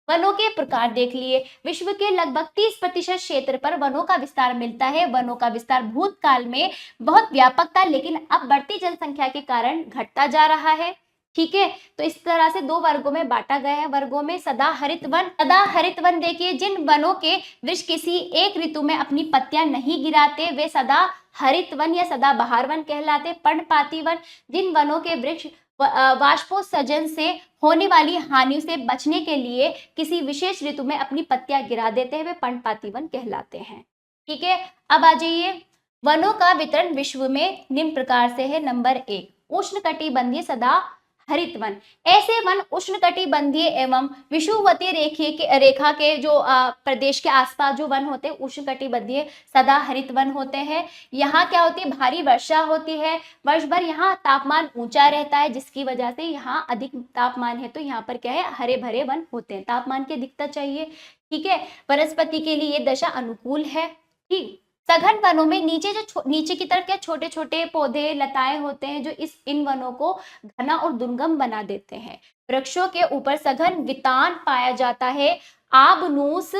वनों के प्रकार देख लिए, विश्व के लगभग 30% क्षेत्र पर वनों का विस्तार मिलता है। वनों का विस्तार भूतकाल में बहुत व्यापक था, लेकिन अब बढ़ती जनसंख्या के कारण घटता जा रहा है। ठीक है, तो इस तरह से दो वर्गों में बांटा गया है। वर्गों में सदाहरित वन, सदाहरित वन देखिए, जिन वनों के वृक्ष किसी एक ऋतु में अपनी पत्तियां नहीं गिराते वे सदा हरित वन या सदाबहार वन कहलाते। पर्णपाती वन, जिन वनों के वृक्ष वाष्पोत्सर्जन से होने वाली हानि से बचने के लिए किसी विशेष ऋतु में अपनी पत्तियां गिरा देते हैं, वे पर्णपाती वन कहलाते हैं। ठीक है, अब आ जाइए, वनों का वितरण विश्व में निम्न प्रकार से है। नंबर 1, उष्णकटिबंधीय सदा हरित वन। ऐसे वन उष्णकटिबंधीय एवं विषुवतीय रेखा के जो प्रदेश के आसपास जो वन होते हैं उष्णकटिबंधीय सदा हरित वन होते हैं। यहाँ क्या होती है, भारी वर्षा होती है, वर्ष भर यहाँ तापमान ऊंचा रहता है, जिसकी वजह से यहाँ अधिक तापमान है, तो यहाँ पर क्या है, हरे भरे वन होते हैं। तापमान की अधिकता चाहिए। ठीक है, वनस्पति के लिए ये दशा अनुकूल है। ठीक, सघन वनों में नीचे की तरफ क्या छोटे छोटे पौधे लताएं होते हैं, जो इन वनों को घना और दुर्गम बना देते हैं। वृक्षों के ऊपर सघन वितान पाया जाता है। आबनूस,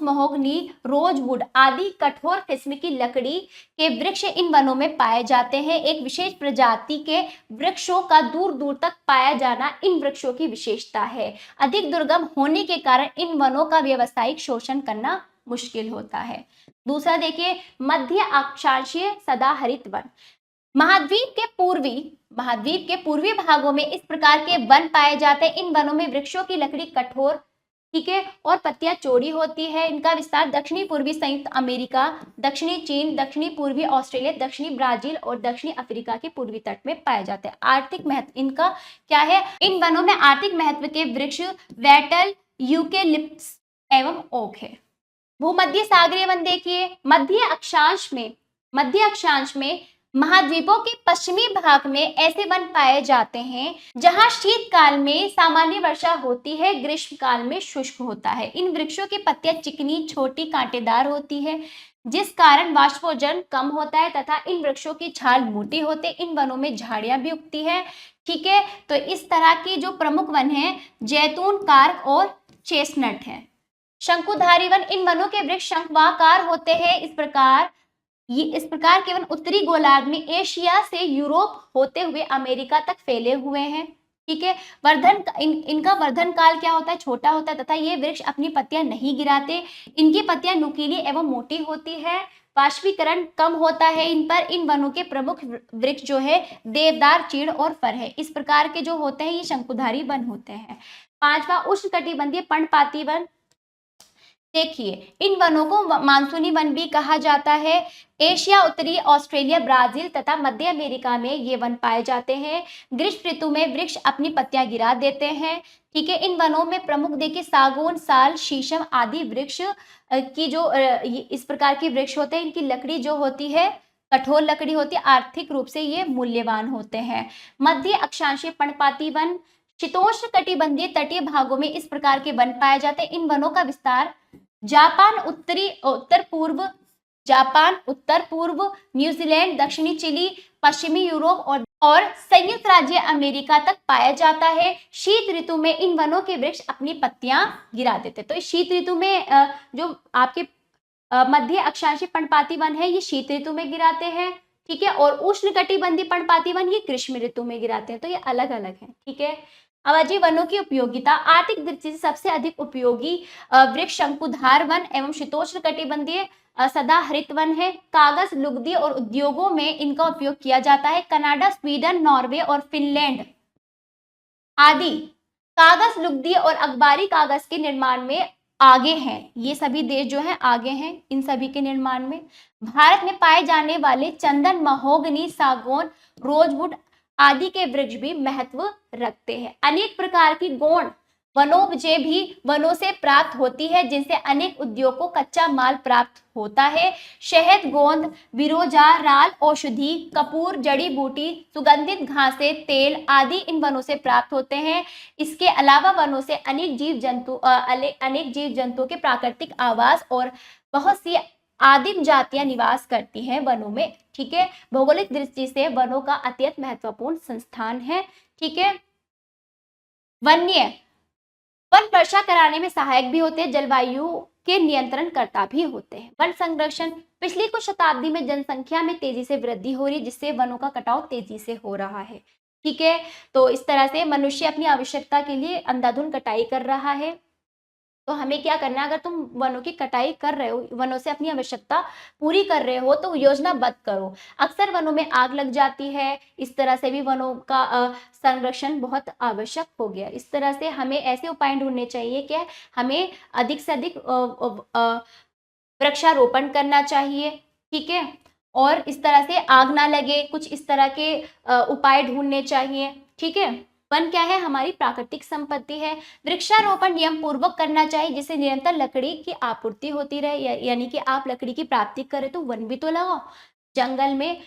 महोगनी, रोजवुड आदि कठोर किस्म की लकड़ी के वृक्ष इन वनों में पाए जाते हैं। एक विशेष प्रजाति के वृक्षों का दूर दूर तक पाया जाना इन वृक्षों की विशेषता है। अधिक दुर्गम होने के कारण इन वनों का व्यावसायिक शोषण करना मुश्किल होता है। दूसरा देखिए, मध्य अक्षांशीय सदाहरित वन। महाद्वीप के पूर्वी भागों में इस प्रकार के वन पाए जाते हैं। इन वनों में वृक्षों की लकड़ी कठोर, ठीक है, और पत्तियां चौड़ी होती है। इनका विस्तार दक्षिणी पूर्वी संयुक्त अमेरिका, दक्षिणी चीन, दक्षिणी पूर्वी ऑस्ट्रेलिया, दक्षिणी ब्राजील और दक्षिणी अफ्रीका के पूर्वी तट में पाए जाते हैं। आर्थिक महत्व इनका क्या है, इन वनों में आर्थिक महत्व के वृक्ष वेटल, यूकेलिप्टस एवं ओक है। भूमध्य सागरीय वन देखिए, मध्य अक्षांश में महाद्वीपों के पश्चिमी भाग में ऐसे वन पाए जाते हैं जहां शीतकाल में सामान्य वर्षा होती है, ग्रीष्मकाल में शुष्क होता है। इन वृक्षों की पत्तियां चिकनी, छोटी, कांटेदार होती है, जिस कारण वाष्पोत्सर्जन कम होता है तथा इन वृक्षों की छाल मोटी होती है। इन वनों में झाड़ियां भी उगती है। ठीक है, तो इस तरह की जो प्रमुख वन है जैतून, कार्क और चेस्टनट है। शंकुधारी वन, इन वनों के वृक्ष शंक्वाकार होते हैं। इस प्रकार के वन उत्तरी गोलार्ध में एशिया से यूरोप होते हुए अमेरिका तक फैले हुए हैं। ठीक है, इनका वर्धन काल क्या होता है, छोटा होता है तथा ये वृक्ष अपनी पत्तियां नहीं गिराते। इनकी पत्तियां नुकीली एवं मोटी होती है। वाष्पीकरण कम होता है इन पर। इन वनों के प्रमुख वृक्ष जो है देवदार, चीड़ और फर है। इस प्रकार के जो होते हैं ये शंकुधारी वन होते हैं। 5वां, उष्णकटिबंधीय पर्णपाती वन। देखिए, इन वनों को मानसूनी वन भी कहा जाता है। एशिया, उत्तरी ऑस्ट्रेलिया, ब्राजील तथा मध्य अमेरिका में ये वन पाए जाते हैं। ग्रीष्म ऋतु में वृक्ष अपनी पत्तियां गिरा देते हैं। ठीक है, इन वनों में प्रमुख देखिए सागौन, साल, शीशम आदि वृक्ष की जो इस प्रकार के वृक्ष होते हैं, इनकी लकड़ी जो होती है कठोर लकड़ी होती है, आर्थिक रूप से ये मूल्यवान होते हैं। मध्य अक्षांशीय पर्णपाती वन, शीतोष्ण कटिबंधीय तटीय भागों में इस प्रकार के वन पाए जाते हैं। इन वनों का विस्तार जापान, उत्तर पूर्व, न्यूजीलैंड, दक्षिणी चिली, पश्चिमी यूरोप और संयुक्त राज्य अमेरिका तक पाया जाता है। शीत ऋतु में इन वनों के वृक्ष अपनी पत्तियां गिरा देते। तो इस शीत ऋतु में जो आपके मध्य अक्षांशीय पर्णपाती वन है ये शीत ऋतु में गिराते हैं। ठीक है, और उष्णकटिबंधीय पर्णपाती वन ये ग्रीष्म ऋतु में गिराते हैं। तो ये अलग अलग है। ठीक है, अब अजय वनों की उपयोगिता। आर्थिक दृष्टि से सबसे अधिक उपयोगी वृक्ष शंकुधार वन एवं शीतोष्ण कटिबंधीय सदाहरित वन है। कागज, लुगदी और उद्योगों में इनका उपयोग किया जाता है। कनाडा, स्वीडन, नॉर्वे और फिनलैंड आदि कागज, लुगदी और अखबारी कागज के निर्माण में आगे हैं। ये सभी देश जो हैं आगे हैं इन सभी के निर्माण में। भारत में पाए जाने वाले चंदन, महोगनी, सागौन, रोजवुड आदि के वृक्ष भी महत्व रखते हैं। अनेक प्रकार की गौण वनोपजें भी वनों से प्राप्त होती है, जिनसे अनेक उद्योग को कच्चा माल प्राप्त होता है। शहद, गोंद, बिरोजा, राल, औषधि, कपूर, जड़ी बूटी, सुगंधित घासें, तेल आदि इन वनों से प्राप्त होते हैं। इसके अलावा वनों से अनेक जीव जंतुओं के प्राकृतिक आवास और बहुत सी आदिम जातियां निवास करती हैं वनों में। ठीक है, भौगोलिक दृष्टि से वनों का अत्यंत महत्वपूर्ण संस्थान है। ठीक है, वन्य वन वर्षा कराने में सहायक भी होते हैं, जलवायु के नियंत्रण करता भी होते हैं। वन संरक्षण, पिछली कुछ शताब्दी में जनसंख्या में तेजी से वृद्धि हो रही है, जिससे वनों का कटाव तेजी से हो रहा है। ठीक है, तो इस तरह से मनुष्य अपनी आवश्यकता के लिए अंधाधुंध कटाई कर रहा है। तो हमें क्या करना है, अगर तुम वनों की कटाई कर रहे हो, वनों से अपनी आवश्यकता पूरी कर रहे हो, तो योजनाबद्ध करो। अक्सर वनों में आग लग जाती है, इस तरह से भी वनों का संरक्षण बहुत आवश्यक हो गया। इस तरह से हमें ऐसे उपाय ढूंढने चाहिए कि हमें अधिक से अधिक वृक्षारोपण करना चाहिए। ठीक है, और इस तरह से आग ना लगे, कुछ इस तरह के उपाय ढूंढने चाहिए। ठीक है, वन क्या है, हमारी प्राकृतिक संपत्ति है। वृक्षारोपण नियम पूर्वक करना चाहिए, जिससे निरंतर लकड़ी की आपूर्ति होती रहे, यानी कि आप लकड़ी की प्राप्ति करें तो वन भी तो लगाओ। जंगल में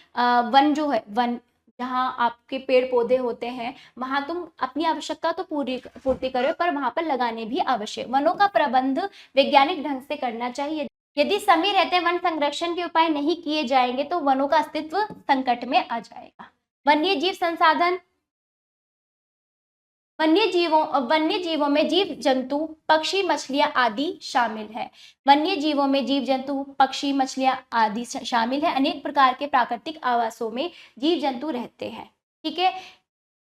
वन जो है, वन जहाँ आपके पेड़ पौधे होते हैं, वहां तुम अपनी आवश्यकता तो पूर्ति करो, पर वहां पर लगाने भी आवश्यक। वनों का प्रबंध वैज्ञानिक ढंग से करना चाहिए। यदि समय रहते वन संरक्षण के उपाय नहीं किए जाएंगे तो वनों का अस्तित्व संकट में आ जाएगा। वन्य जीव संसाधन, वन्य जीवों में जीव जंतु, पक्षी, मछलियां आदि शामिल है। वन्य जीवों में जीव जंतु, पक्षी, मछलियां आदि शामिल है। अनेक प्रकार के प्राकृतिक आवासों में जीव जंतु रहते हैं। ठीक है,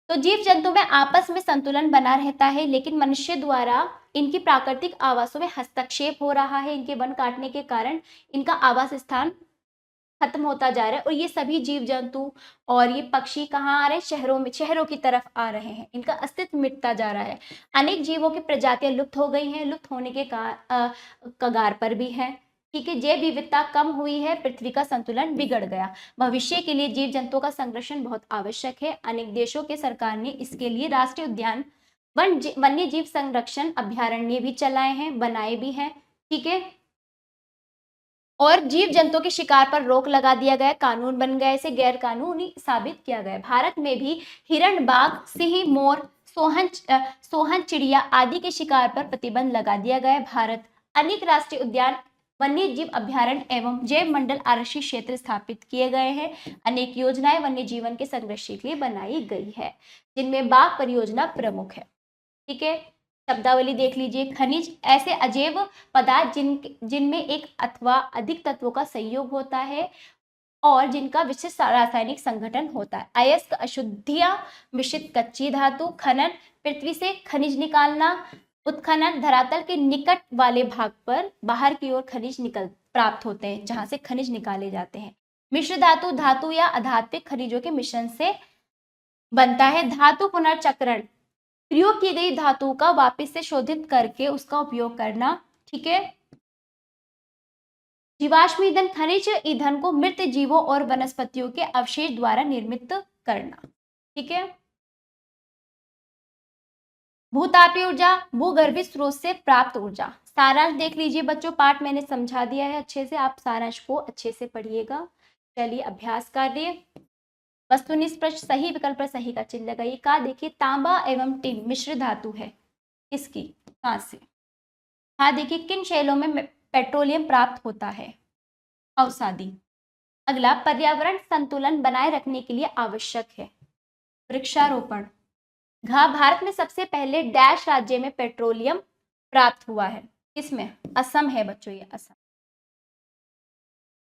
तो जीव जंतु में आपस में संतुलन बना रहता है, लेकिन मनुष्य द्वारा इनकी प्राकृतिक आवासों में हस्तक्षेप हो रहा है। इनके वन काटने के कारण इनका आवास स्थान खत्म होता जा रहा है, और ये सभी जीव जंतु और ये पक्षी कहाँ आ रहे हैं, शहरों में, शहरों की तरफ आ रहे हैं। इनका अस्तित्व मिटता जा रहा है। अनेक जीवों की प्रजातियां लुप्त हो गई हैं, लुप्त होने के कगार पर भी है। ठीक है, जैव विविधता कम हुई है, पृथ्वी का संतुलन बिगड़ गया। भविष्य के लिए जीव जंतुओं का संरक्षण बहुत आवश्यक है। अनेक देशों के सरकार ने इसके लिए राष्ट्रीय उद्यान, वन्य जीव संरक्षण अभ्यारण्य भी चलाए हैं, बनाए भी हैं। ठीक है, और जीव जंतुओं के शिकार पर रोक लगा दिया गया, कानून बन गया, इसे गैर कानूनी साबित किया गया। भारत में भी हिरण, बाघ, सिंह, मोर, सोहन चिड़िया आदि के शिकार पर प्रतिबंध लगा दिया गया है। भारत अनेक राष्ट्रीय उद्यान, वन्य जीव अभ्यारण्य एवं जैव मंडल आरक्षित क्षेत्र स्थापित किए गए हैं। अनेक योजनाएं वन्य जीवन के संरक्षण के लिए बनाई गई है, जिनमें बाघ परियोजना प्रमुख है। ठीक है, शब्दावली देख लीजिए। खनिज, ऐसे अजैव पदार्थ जिनमें एक अथवा अधिक तत्वों का संयोग होता है और जिनका विशिष्ट रासायनिक संगठन होता है। अयस्क, अशुद्धियां, मिश्रित कच्ची धातु। खनन, पृथ्वी से खनिज निकालना। उत्खनन, धरातल के निकट वाले भाग पर बाहर की ओर खनिज प्राप्त होते हैं, जहां से खनिज निकाले जाते हैं। मिश्र धातु, धातु या अधात्विक खनिजों के मिश्रण से बनता है। धातु पुनर्चक्रण, प्रयोग की गई धातु का वापस से शोधित करके उसका उपयोग करना। ठीक है, जीवाश्म ईंधन, खनिज ईंधन को मृत जीवों और वनस्पतियों के अवशेष द्वारा निर्मित करना। ठीक है, भूतापीय ऊर्जा, भूगर्भीय स्रोत से प्राप्त ऊर्जा। सारांश देख लीजिए बच्चों, पाठ मैंने समझा दिया है अच्छे से, आप सारांश को अच्छे से पढ़िएगा। चलिए अभ्यास कार्य, वस्तुनिष्ठ प्रश्न, सही विकल्प पर सही का चिन्ह लगाइए। का देखिए, तांबा एवं टिन मिश्र धातु है, किसकी, कहां से। हाँ देखिए, किन शैलों में पेट्रोलियम प्राप्त होता है, अवसादी। अगला, पर्यावरण संतुलन बनाए रखने के लिए आवश्यक है, वृक्षारोपण। घा, भारत में सबसे पहले डैश राज्य में पेट्रोलियम प्राप्त हुआ है, किसमें, असम है बच्चों, ये असम।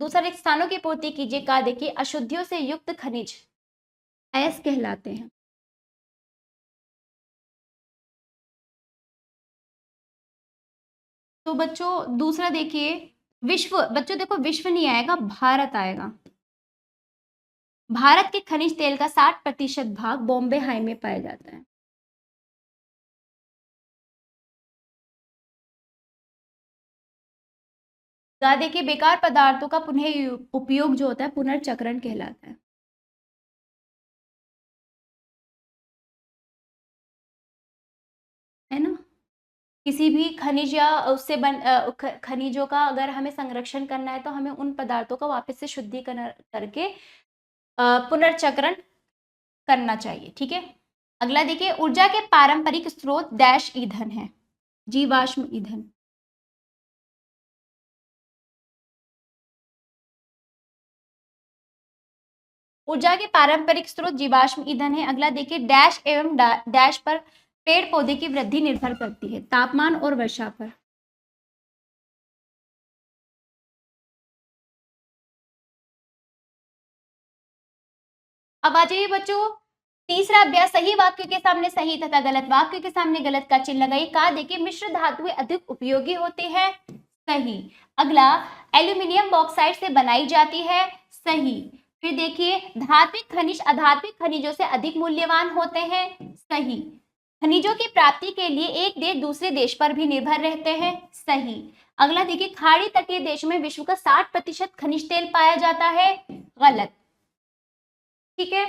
दूसरे स्थानों की पूर्ति कीजिए। का देखिए, अशुद्धियों से युक्त खनिज अयस्क कहलाते हैं। तो बच्चों दूसरा देखिए, विश्व, बच्चों देखो विश्व नहीं आएगा, भारत आएगा। भारत के खनिज तेल का 60% भाग बॉम्बे हाई में पाया जाता है। देखिए, बेकार पदार्थों का पुनः उपयोग जो होता है पुनर्चक्रण कहलाता है। है ना, किसी भी खनिज या उससे खनिजों का अगर हमें संरक्षण करना है तो हमें उन पदार्थों का वापस से शुद्धिकरण करके पुनर्चक्रण करना चाहिए। ठीक है, अगला देखिए, ऊर्जा के पारंपरिक स्रोत डैश ईंधन है, जीवाश्म ईंधन। ऊर्जा के पारंपरिक स्रोत जीवाश्म ईंधन है। अगला देखिए, डैश एवं डैश पर पेड़ पौधे की वृद्धि निर्भर करती है तापमान और वर्षा पर। अब आ जाइए बच्चों, तीसरा अभ्यास, सही वाक्य के सामने सही तथा गलत वाक्य के सामने गलत का चिन्ह लगाइए। कहा देखिए मिश्र धातुएं अधिक उपयोगी होती है, सही। अगला, एल्यूमिनियम बॉक्साइट से बनाई जाती है, सही। फिर देखिए धात्विक खनिज अधात्विक खनिजों से अधिक मूल्यवान होते हैं, सही। खनिजों की प्राप्ति के लिए एक देश दूसरे देश पर भी निर्भर रहते हैं, सही। अगला देखिए खाड़ी तटीय देशों में विश्व का 60% खनिज तेल पाया जाता है, गलत। ठीक है,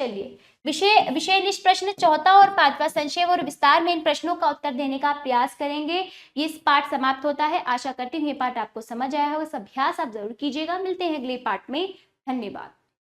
चलिए विषय विषयनिष्ठ प्रश्न चौथा और पांचवा संक्षेप और विस्तार में इन प्रश्नों का उत्तर देने का प्रयास करेंगे। ये इस पाठ समाप्त होता है। आशा करती हूँ ये पाठ आपको समझ आया होगा। अभ्यास आप जरूर कीजिएगा। मिलते हैं अगले पाठ में। धन्यवाद।